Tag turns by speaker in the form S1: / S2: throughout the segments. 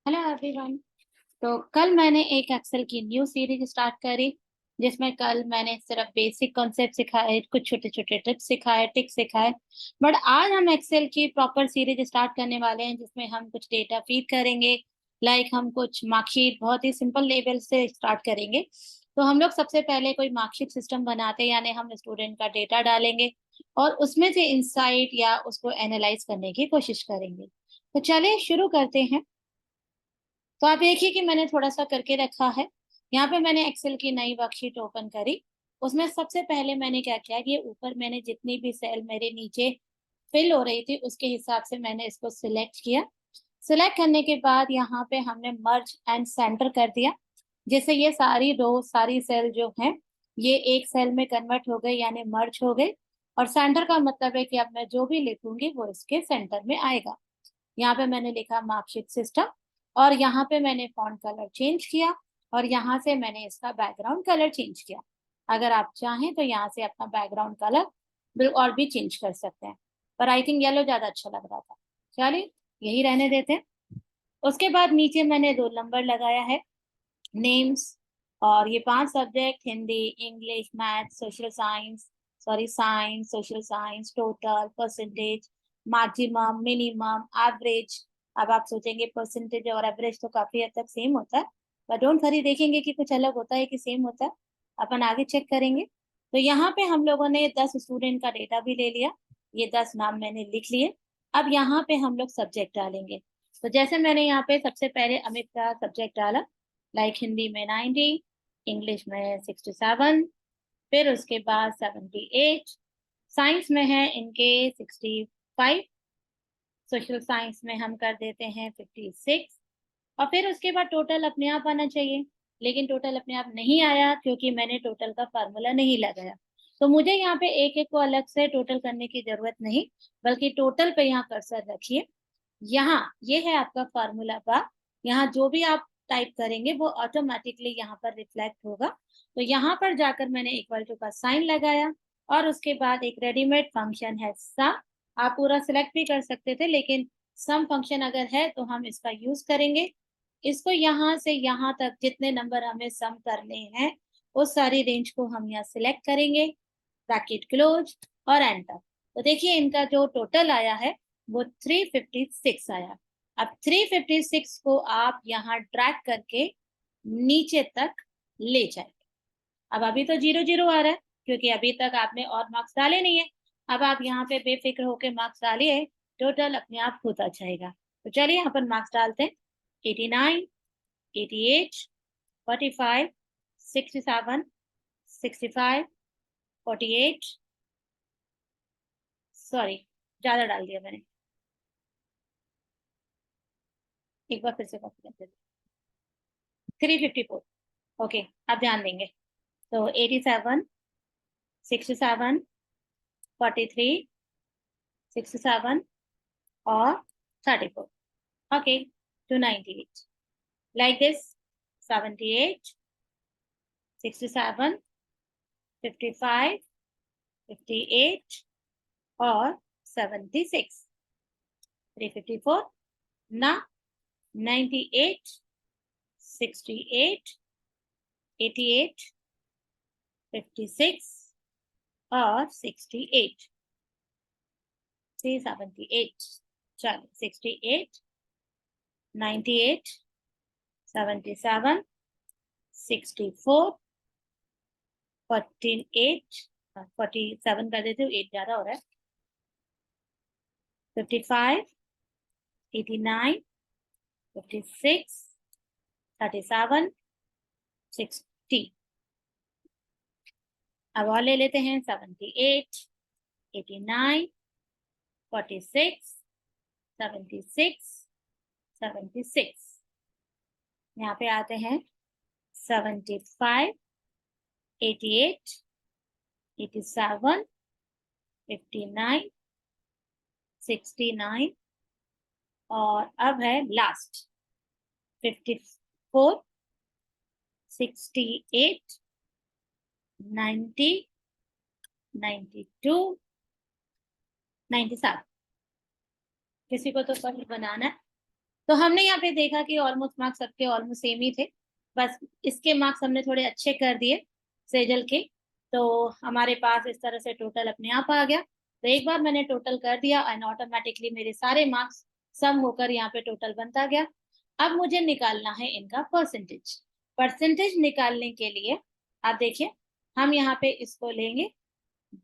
S1: Hello everyone. तो कल मैंने एक एक्सेल की न्यू सीरीज स्टार्ट करी, जिसमें कल मैंने सिर्फ बेसिक कॉन्सेप्ट सिखाए, कुछ छोटे छोटे टिप्स सिखाए, टिक्स सिखाए। बट आज हम एक्सेल की प्रॉपर सीरीज स्टार्ट करने वाले हैं, जिसमें हम कुछ डेटा फीड करेंगे। हम कुछ मार्कशीट बहुत ही सिंपल लेवल से स्टार्ट करेंगे। तो हम लोग सबसे पहले कोई मार्कशीट सिस्टम बनाते हैं, यानी हम स्टूडेंट का डेटा डालेंगे और उसमें से इंसाइट या उसको एनालाइज करने की कोशिश करेंगे। तो चलिए शुरू करते हैं। तो आप देखिए कि मैंने थोड़ा सा करके रखा है। यहाँ पे मैंने एक्सेल की नई वर्कशीट ओपन करी। उसमें सबसे पहले मैंने क्या किया कि ऊपर मैंने जितनी भी सेल मेरे नीचे फिल हो रही थी उसके हिसाब से मैंने इसको सिलेक्ट किया। सिलेक्ट करने के बाद यहाँ पे हमने मर्ज एंड सेंटर कर दिया, जैसे ये सारी रो सारी सेल जो है ये एक सेल में कन्वर्ट हो गई, यानी मर्ज हो गई। और सेंटर का मतलब है कि अब मैं जो भी लिखूंगी वो इसके सेंटर में आएगा। यहाँ पे मैंने लिखा मार्कशीट सिस्टम, और यहाँ पे मैंने फॉन्ट कलर चेंज किया, और यहाँ से मैंने इसका बैकग्राउंड कलर चेंज किया। अगर आप चाहें तो यहाँ से अपना बैकग्राउंड कलर बिल्कुल और भी चेंज कर सकते हैं, पर आई थिंक येलो ज्यादा अच्छा लग रहा था। चलिए यही रहने देते हैं। उसके बाद नीचे मैंने रोल नंबर लगाया है, नेम्स, और ये 5 subject Hindi, English, math, social science, sorry science, social science, total, percentage, maximum, minimum, average. अब आप सोचेंगे परसेंटेज और एवरेज तो काफी हद तक सेम होता है, पर डोंट वरी, देखेंगे कि कुछ अलग होता है कि सेम होता है। अपन आगे चेक करेंगे। तो यहाँ पे हम लोगों ने 10 स्टूडेंट का डेटा भी ले लिया। ये 10 नाम मैंने लिख लिए। अब यहाँ पे हम लोग सब्जेक्ट डालेंगे। तो जैसे मैंने यहाँ पे सबसे पहले अमित का सब्जेक्ट डाला, हिंदी में 90, इंग्लिश में 67, फिर उसके बाद 78, साइंस में है इनके 65, सोशल साइंस में हम कर देते हैं 56, और फिर उसके बाद टोटल अपने आप आना चाहिए। लेकिन टोटल अपने आप नहीं आया क्योंकि मैंने टोटल का फार्मूला नहीं लगाया। तो मुझे यहाँ पे एक एक को अलग से टोटल करने की जरूरत नहीं, बल्कि टोटल पे यहाँ कर्सर रखिए। यहाँ ये है आपका फार्मूला बार। यहाँ जो भी आप टाइप करेंगे वो ऑटोमेटिकली यहाँ पर रिफ्लेक्ट होगा। तो यहाँ पर जाकर मैंने इक्वल टू का साइन लगाया, और उसके बाद एक रेडीमेड फंक्शन है सा। आप पूरा सिलेक्ट भी कर सकते थे, लेकिन सम फंक्शन अगर है तो हम इसका यूज करेंगे। इसको यहाँ से यहाँ तक जितने नंबर हमें सम करने हैं उस सारी रेंज को हम यहाँ सिलेक्ट करेंगे, ब्रैकेट क्लोज और एंटर। तो देखिए इनका जो टोटल आया है वो 356 आया। अब 356 को आप यहाँ ड्रैग करके नीचे तक ले जाए। अब अभी तो 0 0 आ रहा है क्योंकि अभी तक आपने और मार्क्स डाले नहीं है। अब आप यहाँ पे बेफिक्र होके मार्क्स डालिए, टोटल अपने आप होता जाएगा। तो चलिए यहाँ पर मार्क्स डालते हैं। 89, 88, 45, 67, 65, 48, सॉरी ज्यादा डाल दिया मैंने, एक बार फिर से कॉपी करते हैं। 354। ओके, आप ध्यान देंगे। तो 87, 67, 43, 67 और 34। Okay, to 98 like this. 78, 67, 55, 58 और 76। 354 ना, 98, 68, 88, 56 और 68, 378। चलो 68, 98, 77, 64, 48, 47 कर देते हो, 8 ज्यादा हो रहा है। 55, 89, 56, 37, 60। अब और ले लेते हैं 78, 89, 46, 76, 76। यहाँ पे आते हैं 75, 88, 87, 59, 69, और अब है लास्ट 54, 68, 90, 92, 97। किसी को तो फर्स्ट बनाना है। तो हमने यहाँ पे देखा कि ऑलमोस्ट मार्क्स सबके ऑलमोस्ट सेम ही थे, बस इसके मार्क्स हमने थोड़े अच्छे कर दिए सेजल के, तो हमारे पास इस तरह से टोटल अपने आप आ गया। तो एक बार मैंने टोटल कर दिया एंड ऑटोमेटिकली मेरे सारे मार्क्स सम होकर यहाँ पे टोटल बनता गया। अब मुझे निकालना है इनका परसेंटेज। परसेंटेज निकालने के लिए आप देखिए, हम यहाँ पे इसको लेंगे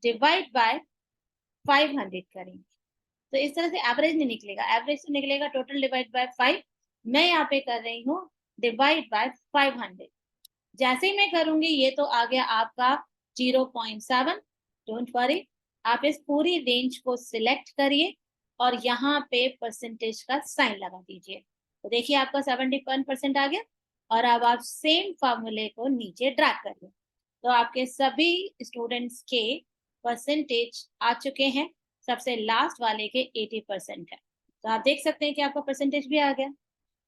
S1: डिवाइड बाय 500 करेंगे, तो इस तरह से एवरेज नहीं निकलेगा, एवरेज तो निकलेगा टोटल डिवाइड बाय 5। मैं यहाँ पे कर रही हूँ डिवाइड बाय 500। जैसे ही मैं करूंगी ये तो आ गया आपका 0.7। डोंट वरी, आप इस पूरी रेंज को सिलेक्ट करिए और यहाँ पे परसेंटेज का साइन लगा दीजिए। तो देखिए आपका 71% आ गया। और अब आप सेम फॉर्मूले को नीचे ड्रैग करिए, तो आपके सभी स्टूडेंट्स के परसेंटेज आ चुके हैं। सबसे लास्ट वाले के 80% है, तो आप देख सकते हैं कि आपका परसेंटेज भी आ गया।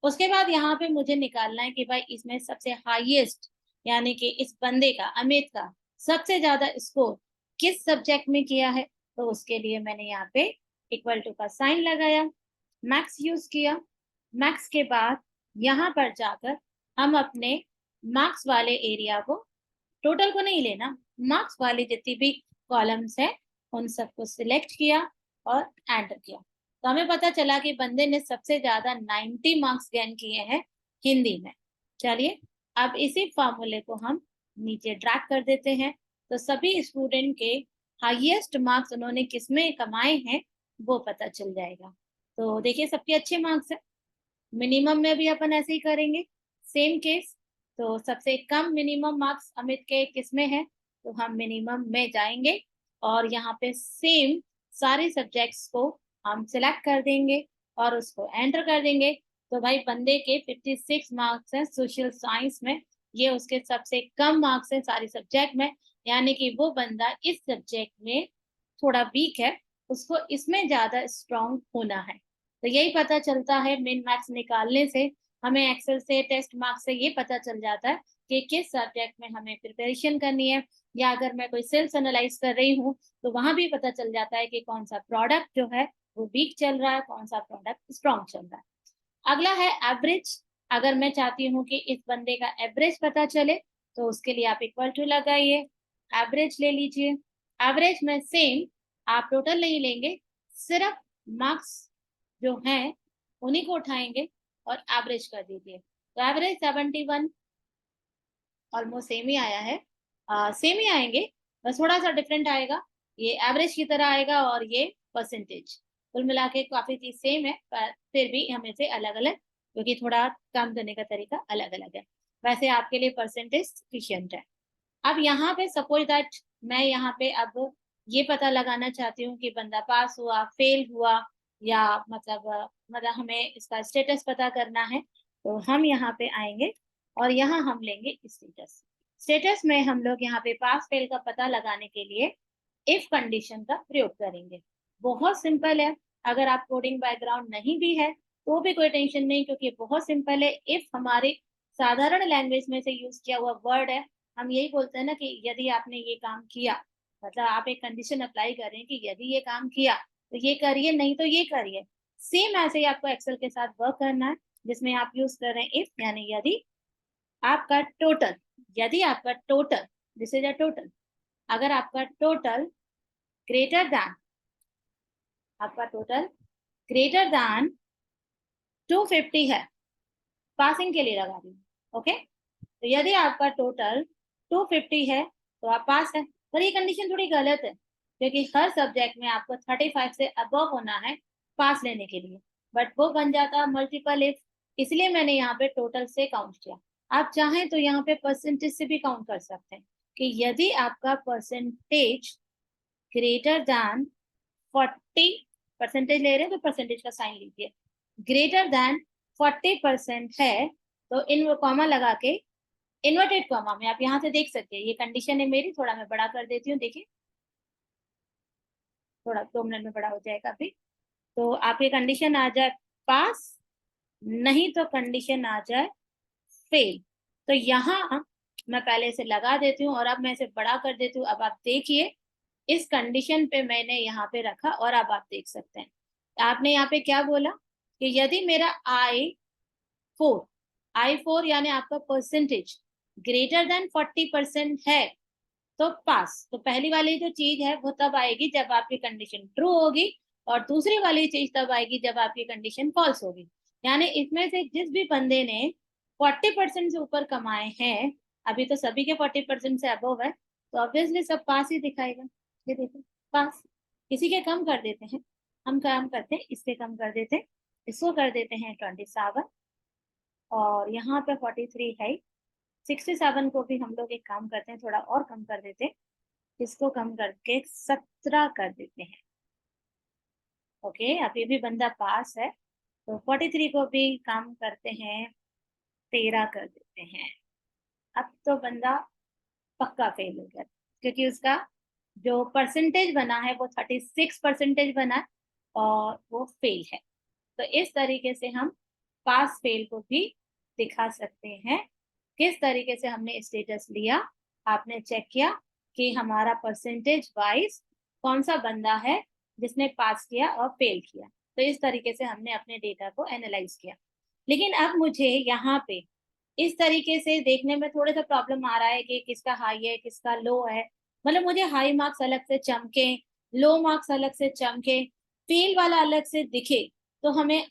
S1: उसके बाद यहाँ पे मुझे निकालना है कि भाई इसमें सबसे हाईएस्ट, यानी कि इस बंदे का, अमित का सबसे ज्यादा स्कोर किस सब्जेक्ट में किया है। तो उसके लिए मैंने यहाँ पे इक्वल टू का साइन लगाया, मैक्स यूज किया। मैक्स के बाद यहाँ पर जाकर हम अपने मार्क्स वाले एरिया को, टोटल को नहीं लेना, मार्क्स वाली जितनी भी कॉलम्स है उन सबको सिलेक्ट किया और एंटर किया। तो हमें पता चला कि बंदे ने सबसे ज्यादा 90 मार्क्स गेन किए हैं हिंदी में। चलिए अब इसी फॉर्मूले को हम नीचे ड्रैग कर देते हैं, तो सभी स्टूडेंट के हाईएस्ट मार्क्स उन्होंने किसमें कमाए हैं वो पता चल जाएगा। तो देखिए सबके अच्छे मार्क्स है। मिनिमम में भी अपन ऐसे ही करेंगे, सेम केस। तो सबसे कम मिनिमम मार्क्स अमित के किसमें है, तो हम मिनिमम में जाएंगे और यहाँ पे सेम सारे सब्जेक्ट्स को हम सिलेक्ट कर देंगे और उसको एंटर कर देंगे। तो भाई बंदे के 56 मार्क्स हैं सोशल साइंस में, ये उसके सबसे कम मार्क्स हैं सारे सब्जेक्ट में, यानी कि वो बंदा इस सब्जेक्ट में थोड़ा वीक है, उसको इसमें ज्यादा स्ट्रांग होना है। तो यही पता चलता है मिन मार्क्स निकालने से। हमें एक्सेल से, टेस्ट मार्क्स से ये पता चल जाता है कि किस सब्जेक्ट में हमें प्रिपरेशन करनी है, या अगर मैं कोई सेल्स एनालाइज कर रही हूँ तो वहां भी पता चल जाता है कि कौन सा प्रोडक्ट जो है वो वीक चल रहा है, कौन सा प्रोडक्ट स्ट्रॉन्ग चल रहा है। अगला है एवरेज। अगर मैं चाहती हूँ कि इस बंदे का एवरेज पता चले तो उसके लिए आप इक्वल टू लगाइए, एवरेज ले लीजिए। एवरेज में सेम आप टोटल नहीं लेंगे, सिर्फ मार्क्स जो हैं उन्हीं को उठाएंगे और एवरेज कर दीजिए। तो एवरेज 71, ऑलमोस्ट सेम ही आया है, सेम ही आएंगे, बस थोड़ा सा डिफरेंट आएगा, ये एवरेज की तरह आएगा और ये परसेंटेज। कुल मिला के काफी चीज सेम है, पर फिर भी हमें से अलग अलग, क्योंकि थोड़ा काम करने का तरीका अलग अलग है। वैसे आपके लिए परसेंटेज सफिशियंट है। अब यहाँ पे सपोज दैट मैं यहाँ पे अब ये पता लगाना चाहती हूँ कि बंदा पास हुआ, फेल हुआ, या मतलब हमें इसका स्टेटस पता करना है। तो हम यहाँ पे आएंगे और यहाँ हम लेंगे स्टेटस। स्टेटस में हम लोग यहाँ पे पास फेल का पता लगाने के लिए इफ कंडीशन का प्रयोग करेंगे। बहुत सिंपल है, अगर आप कोडिंग बैकग्राउंड नहीं भी है तो भी कोई टेंशन नहीं, क्योंकि बहुत सिंपल है। इफ हमारे साधारण लैंग्वेज में से यूज किया हुआ वर्ड है। हम यही बोलते हैं ना कि यदि आपने ये काम किया, मतलब आप एक कंडीशन अप्लाई कर रहे हैं कि यदि ये काम किया तो ये करिए, नहीं तो ये करिए। सेम ऐसे ही आपको एक्सेल के साथ वर्क करना है, जिसमें आप यूज कर रहे हैं इफ, यानी यदि आपका टोटल, यदि आपका total, this is a total, अगर आपका टोटल ग्रेटर दैन, आपका टोटल ग्रेटर दैन 250 है, पासिंग के लिए लगा दी, ओके। तो यदि आपका टोटल 250 है तो आप पास है। पर ये कंडीशन थोड़ी गलत है, क्योंकि हर सब्जेक्ट में आपको 35 से अबव होना है पास लेने के लिए, बट वो बन जाता मल्टीपल इफ, इसलिए मैंने यहाँ पे टोटल से काउंट किया। आप चाहें तो यहाँ पे परसेंटेज से भी काउंट कर सकते हैं कि यदि आपका परसेंटेज ग्रेटर दैन 40, परसेंटेज ले रहे हैं तो परसेंटेज का साइन लीजिए, ग्रेटर दैन 40% है, तो इन कॉमा लगा के इन्वर्टेड कॉमा में आप यहाँ से देख सकते हैं, ये कंडीशन है मेरी, थोड़ा मैं बड़ा कर देती हूँ, देखिए थोड़ा 2 मिनट में बड़ा हो जाएगा अभी। तो आपकी कंडीशन आ जाए पास, नहीं तो कंडीशन आ जाए फेल। तो यहाँ मैं पहले से लगा देती हूँ और अब मैं इसे बड़ा कर देती हूँ। अब आप देखिए इस कंडीशन पे मैंने यहाँ पे रखा और अब आप देख सकते हैं आपने यहाँ पे क्या बोला कि यदि मेरा I4 यानी आपका परसेंटेज ग्रेटर देन 40% है तो पास। तो पहली वाली जो चीज है वो तब आएगी जब आपकी कंडीशन ट्रू होगी, और दूसरी वाली चीज तब आएगी जब आपकी कंडीशन फॉल्स होगी। यानी इसमें से जिस भी बंदे ने 40% से ऊपर कमाए हैं, अभी तो सभी के 40% से अबव है, तो ऑब्वियसली सब पास ही दिखाएगा। ये देखो पास। किसी के कम कर देते हैं, हम काम करते हैं इसके कम कर देते हैं, इसको कर देते हैं 27, और यहाँ पे 43 है। 67 को भी हम लोग एक काम करते हैं, थोड़ा और कम कर देते हैं, इसको कम करके 17 कर देते हैं। ओके, अभी भी बंदा पास है, तो 43 को भी काम करते हैं, 13 कर देते हैं। अब तो बंदा पक्का फेल हो गया, क्योंकि उसका जो परसेंटेज बना है वो 36% बना है, और वो फेल है। तो इस तरीके से हम पास फेल को भी दिखा सकते हैं। किस तरीके से हमने स्टेटस लिया, आपने चेक किया कि हमारा परसेंटेज वाइज कौन सा बंदा है जिसने पास किया और फेल किया। तो इस तरीके से हमने अपने डेटा को एनालाइज किया। लेकिन अब मुझे यहाँ पे इस तरीके से देखने में थोड़ा सा प्रॉब्लम आ रहा है कि किसका हाई है किसका लो है। मतलब मुझे हाई मार्क्स अलग से चमके, लो मार्क्स अलग से चमके, फेल वाला अलग से दिखे, तो हमें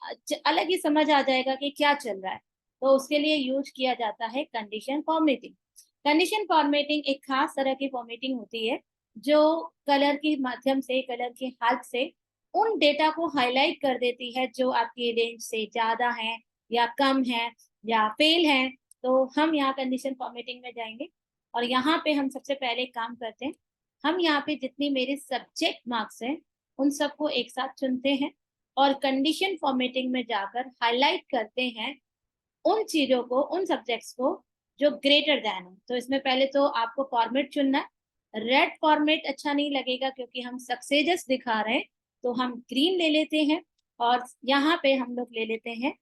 S1: अलग ही समझ आ जाएगा कि क्या चल रहा है। तो उसके लिए यूज किया जाता है कंडीशन फॉर्मेटिंग। कंडीशन फॉर्मेटिंग एक खास तरह की फॉर्मेटिंग होती है जो कलर के माध्यम से, कलर की हेल्प से उन डेटा को हाईलाइट कर देती है जो आपकी रेंज से ज्यादा है या कम है या फेल है। तो हम यहाँ कंडीशन फॉर्मेटिंग में जाएंगे, और यहाँ पे हम सबसे पहले काम करते हैं, हम यहाँ पे जितनी मेरी सब्जेक्ट मार्क्स हैं उन सबको एक साथ चुनते हैं, और कंडीशन फॉर्मेटिंग में जाकर हाईलाइट करते हैं उन चीजों को, उन सब्जेक्ट्स को जो ग्रेटर देन हो। तो इसमें पहले तो आपको फॉर्मेट चुनना है। रेड फॉर्मेट अच्छा नहीं लगेगा क्योंकि हम सक्सेजेस दिखा रहे हैं, तो हम ग्रीन ले लेते हैं, और यहाँ पे हम लोग ले लेते हैं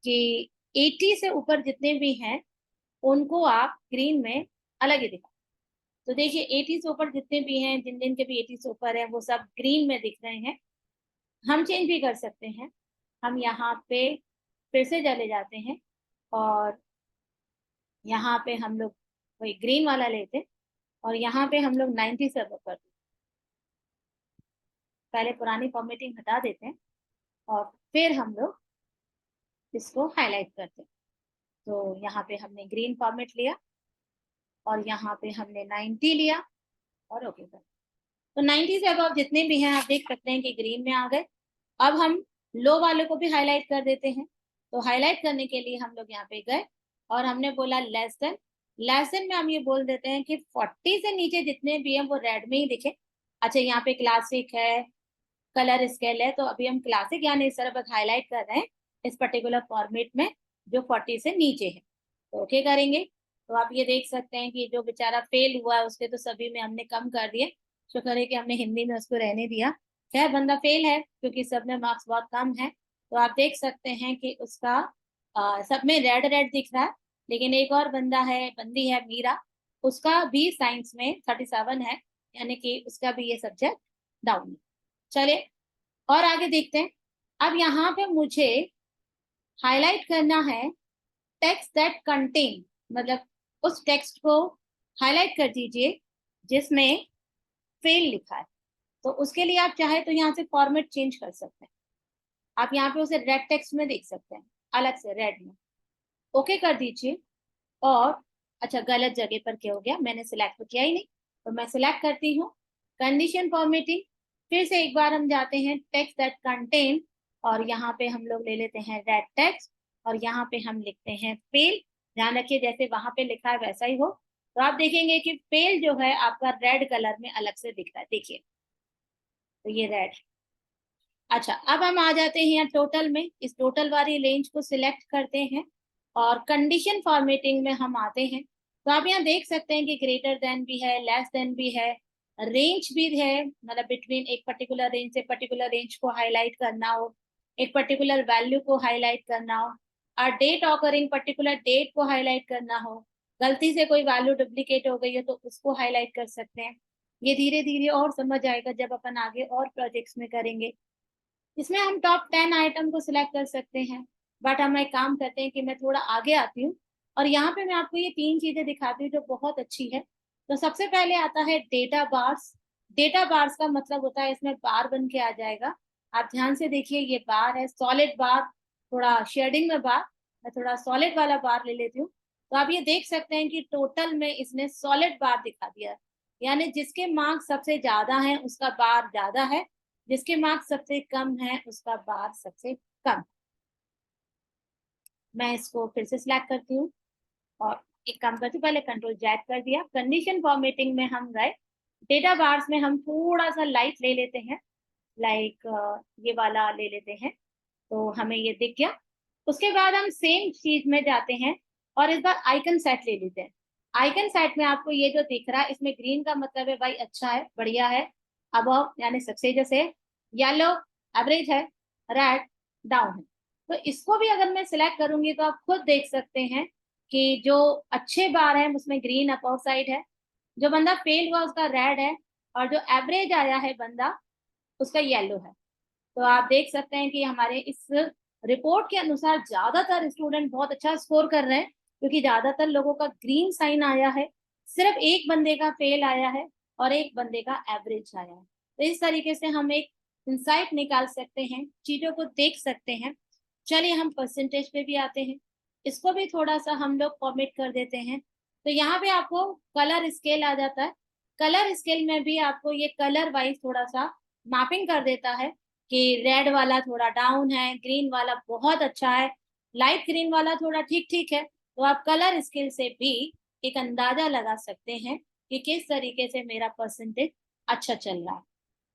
S1: कि 80 से ऊपर जितने भी हैं उनको आप ग्रीन में अलग ही दिखा। तो देखिए 80 से ऊपर जितने भी हैं, जिन जिन के भी 80 से ऊपर है वो सब ग्रीन में दिख रहे हैं। हम चेंज भी कर सकते हैं, हम यहाँ पे फिर से चले जाते हैं, और यहाँ पे हम लोग वही ग्रीन वाला लेते हैं, और यहाँ पे हम लोग 90 से अबव कर देते। पहले पुरानी फॉर्मेटिंग हटा देते हैं और फिर हम लोग इसको हाईलाइट करते हैं। तो यहाँ पे हमने ग्रीन फॉर्मेट लिया, और यहाँ पे हमने 90 लिया, और ओके कर। तो 90 से अबव जितने भी हैं आप देख सकते हैं कि ग्रीन में आ गए। अब हम लो वाले को भी हाईलाइट कर देते हैं। तो हाईलाइट करने के लिए हम लोग यहाँ पे गए, और हमने बोला लेस देन। लेस देन में हम ये बोल देते हैं कि 40 से नीचे जितने भी हैं वो रेड में ही दिखे। अच्छा, यहाँ पे क्लासिक है, कलर स्केल है, तो अभी हम क्लासिक यानी इस तरह हाईलाइट कर रहे हैं इस पर्टिकुलर फॉर्मेट में जो 40 से नीचे है। तो ओके करेंगे, तो आप ये देख सकते हैं कि जो बेचारा फेल हुआ है उसके तो सभी में हमने कम कर दिए। शुक्र है कि हमने हिंदी में उसको रहने दिया। खैर बंदा फेल है क्योंकि सब में मार्क्स बहुत कम है। तो आप देख सकते हैं कि उसका सब में रेड रेड दिख रहा है। लेकिन एक और बंदा है, बंदी है मीरा, उसका भी साइंस में 37 है, यानी कि उसका भी ये सब्जेक्ट डाउन है। चलिए और आगे देखते हैं। अब यहाँ पे मुझे हाईलाइट करना है टेक्स्ट दैट कंटेन, मतलब उस टेक्स्ट को हाईलाइट कर दीजिए जिसमें फेल लिखा है। तो उसके लिए आप चाहे तो यहाँ से फॉर्मेट चेंज कर सकते हैं। आप यहाँ पे उसे रेड टेक्स्ट में देख सकते हैं, अलग से रेड में। ओके कर दीजिए। और अच्छा, गलत जगह पर क्या हो गया, मैंने सिलेक्ट तो किया ही नहीं, तो मैं सिलेक्ट करती हूँ कंडीशन फॉर्मेटिंग। फिर से एक बार हम जाते हैं टेक्स्ट दैट कंटेन, और यहाँ पे हम लोग ले लेते हैं रेड टेक्स्ट, और यहाँ पे हम लिखते हैं फेल। ध्यान रखिए जैसे वहां पे लिखा है वैसा ही हो। तो आप देखेंगे कि फेल जो है आपका रेड कलर में अलग से दिख रहा है, देखिए, तो ये रेड। अच्छा, अब हम आ जाते हैं यहाँ टोटल में, इस टोटल वाली रेंज को सिलेक्ट करते हैं, और कंडीशन फॉर्मेटिंग में हम आते हैं। तो आप यहाँ देख सकते हैं कि ग्रेटर देन भी है, लेस देन भी है, रेंज भी है, मतलब बिटवीन एक पर्टिकुलर रेंज से पर्टिकुलर रेंज को हाईलाइट करना हो, एक पर्टिकुलर वैल्यू को हाईलाइट करना हो, और डेट ऑकरिंग पर्टिकुलर डेट को हाईलाइट करना हो, गलती से कोई वैल्यू डुप्लीकेट हो गई है तो उसको हाईलाइट कर सकते हैं। ये धीरे धीरे और समझ आएगा जब अपन आगे और प्रोजेक्ट्स में करेंगे। इसमें हम टॉप 10 आइटम को सिलेक्ट कर सकते हैं। बट हम एक काम करते हैं कि मैं थोड़ा आगे आती हूँ और यहाँ पे मैं आपको ये 3 चीजें दिखाती हूँ जो बहुत अच्छी है। तो सबसे पहले आता है डेटा बार्स। डेटा बार्स का मतलब होता है इसमें बार बन के आ जाएगा। आप ध्यान से देखिए, ये बार है, सॉलिड बार, थोड़ा शेडिंग में बार। मैं थोड़ा सॉलिड वाला बार ले लेती हूँ। तो आप ये देख सकते हैं कि टोटल में इसने सॉलिड बार दिखा दिया है। यानी जिसके मार्क्स सबसे ज्यादा हैं उसका बार ज्यादा है, जिसके मार्क्स सबसे कम है उसका बार सबसे कम। मैं इसको फिर से सिलेक्ट करती हूँ और एक काम करती हूँ, पहले कंट्रोल जैक कर दिया। कंडीशन फॉर्मेटिंग में हम गए, डेटा बार्स में हम थोड़ा सा लाइट ले लेते हैं, लाइक ये वाला ले लेते हैं, तो हमें ये दिख गया। उसके बाद हम सेम चीज में जाते हैं और इस बार आइकन सेट ले लेते हैं। आइकन सेट में आपको ये जो दिख रहा है, इसमें ग्रीन का मतलब है भाई अच्छा है, बढ़िया है, अबव यानी सबसे जैसे, येलो एवरेज है, रेड डाउन है। तो इसको भी अगर मैं सिलेक्ट करूंगी तो आप खुद देख सकते हैं कि जो अच्छे बार है उसमें ग्रीन अपर साइड है, जो बंदा फेल हुआ उसका रेड है, और जो एवरेज आया है बंदा उसका येलो है। तो आप देख सकते हैं कि हमारे इस रिपोर्ट के अनुसार ज्यादातर स्टूडेंट बहुत अच्छा स्कोर कर रहे हैं, क्योंकि ज्यादातर लोगों का ग्रीन साइन आया है, सिर्फ एक बंदे का फेल आया है और एक बंदे का एवरेज आया है। तो इस तरीके से हम एक इंसाइट निकाल सकते हैं, चीजों को देख सकते हैं। चलिए हम परसेंटेज पे भी आते हैं, इसको भी थोड़ा सा हम लोग फॉर्मेट कर देते हैं। तो यहाँ पे आपको कलर स्केल आ जाता है। कलर स्केल में भी आपको ये कलर वाइज थोड़ा सा मैपिंग कर देता है कि रेड वाला थोड़ा डाउन है, ग्रीन वाला बहुत अच्छा है, लाइट ग्रीन वाला थोड़ा ठीक ठीक है। तो आप कलर स्केल से भी एक अंदाजा लगा सकते हैं कि किस तरीके से मेरा परसेंटेज अच्छा चल रहा है।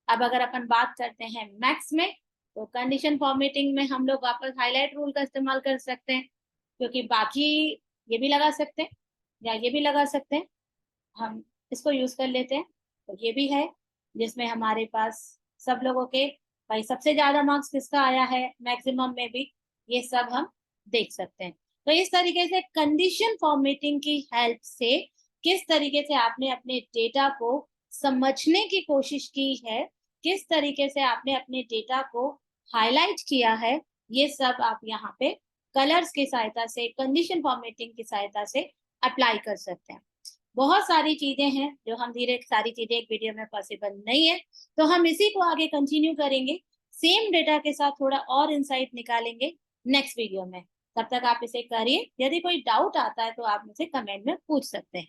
S1: अब अगर अपन बात करते हैं मैथ्स में, तो कंडीशन फॉर्मेटिंग में हम लोग वापस हाईलाइट रूल का इस्तेमाल कर सकते हैं, क्योंकि बाकी ये भी लगा सकते हैं या ये भी लगा सकते हैं। हम इसको यूज कर लेते हैं, तो ये भी है जिसमें हमारे पास सब लोगों के भाई सबसे ज्यादा मार्क्स किसका आया है, मैक्सिमम में भी, ये सब हम देख सकते हैं। तो इस तरीके से कंडीशन फॉर्मेटिंग की हेल्प से किस तरीके से आपने अपने डेटा को समझने की कोशिश की है, किस तरीके से आपने अपने डेटा को हाईलाइट किया है, ये सब आप यहाँ पे कलर्स की सहायता से, कंडीशन फॉर्मेटिंग की सहायता से अप्लाई कर सकते हैं। बहुत सारी चीजें हैं जो हम धीरे, सारी चीजें एक वीडियो में पॉसिबल नहीं है, तो हम इसी को आगे कंटिन्यू करेंगे, सेम डेटा के साथ थोड़ा और इंसाइट निकालेंगे नेक्स्ट वीडियो में। तब तक आप इसे करिए, यदि कोई डाउट आता है तो आप मुझे कमेंट में पूछ सकते हैं।